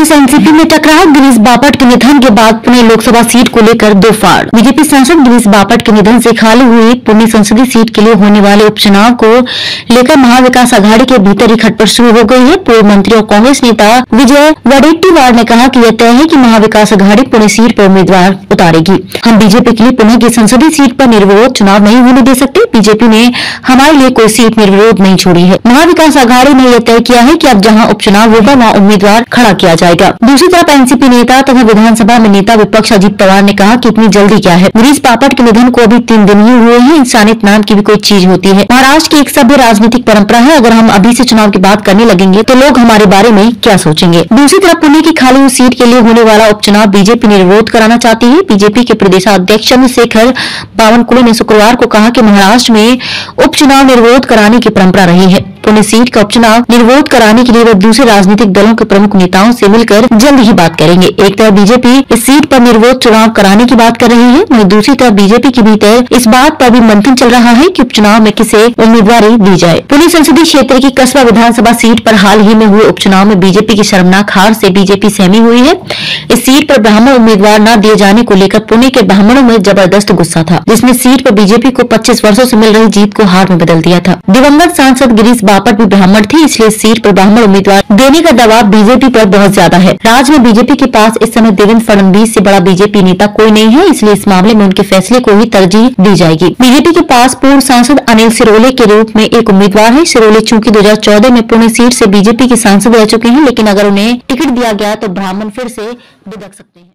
Congress NCP में टकराव। गिरीश बापट के निधन के बाद पुणे लोकसभा सीट को लेकर दो फाड़। बीजेपी सांसद गिरीश बापट के निधन से खाली हुई पुणे संसदीय सीट के लिए होने वाले उपचुनाव को लेकर महाविकास आघाड़ी के भीतर ही खटपट शुरू हो गई है। पूर्व मंत्री और कांग्रेस नेता विजय वडेट्टीवार ने कहा कि यह तय है कि महाविकास आघाड़ी पुणे सीट पर उम्मीदवार उतारेगी। हम बीजेपी के लिए पुणे की संसदीय सीट पर निर्विरोध चुनाव नहीं होने दे सकते। बीजेपी ने हमारे लिए कोई सीट निर्विरोध नहीं छोड़ी है। महाविकास आघाड़ी ने यह तय किया है कि अब जहां उपचुनाव होगा वहां उम्मीदवार खड़ा किया जाएगा। दूसरी तरफ एनसीपी नेता तथा विधानसभा में नेता विपक्ष अजीत पवार ने कहा कि इतनी जल्दी क्या है, गिरीश बापट के निधन को अभी 3 दिन ही हुए हैं। इंसानियत नाम की भी कोई चीज होती है। महाराष्ट्र की एक सभ्य राजनीतिक परंपरा है। अगर हम अभी से चुनाव की बात करने लगेंगे तो लोग हमारे बारे में क्या सोचेंगे। दूसरी तरफ पुणे की खाली हुई सीट के लिए होने वाला उपचुनाव बीजेपी निर्विरोध कराना चाहती है। बीजेपी के प्रदेशाध्यक्ष चंद्रशेखर बावनकुले ने शुक्रवार को कहा कि महाराष्ट्र में उपचुनाव निर्विरोध कराने की परंपरा रही है। पुणे सीट का उपचुनाव निर्विरोध कराने के लिए वे दूसरे राजनीतिक दलों के प्रमुख नेताओं से मिलकर जल्द ही बात करेंगे। एक तरफ बीजेपी इस सीट पर निर्विरोध चुनाव कराने की बात कर रही है, वहीं दूसरी तरफ बीजेपी के भीतर इस बात पर भी मंथन चल रहा है कि उपचुनाव में किसे उम्मीदवारी दी जाए। पुणे संसदीय क्षेत्र की कस्बा विधानसभा सीट पर हाल ही में हुए उपचुनाव में बीजेपी की शर्मनाक हार से बीजेपी सहमी हुई है। इस सीट पर ब्राह्मण उम्मीदवार न दिए जाने को लेकर पुणे के ब्राह्मणों में जबरदस्त गुस्सा था, जिसमें सीट पर बीजेपी को 25 वर्षों से मिल रही जीत को हार में बदल दिया था। दिवंगत सांसद गिरीश बापट भी ब्राह्मण थे, इसलिए सीट पर ब्राह्मण उम्मीदवार देने का दबाव बीजेपी पर बहुत ज्यादा है। राज्य में बीजेपी के पास इस समय देवेंद्र फडणवीस से बड़ा बीजेपी नेता कोई नहीं है, इसलिए इस मामले में उनके फैसले को ही तरजीह दी जाएगी। बीजेपी के पास पूर्व सांसद अनिल सिरोले के रूप में एक उम्मीदवार है। सिरोले चूंकि 2014 में पुणे सीट से बीजेपी के सांसद रह चुके हैं, लेकिन अगर उन्हें टिकट दिया गया तो ब्राह्मण फिर से दुदक सकते हैं।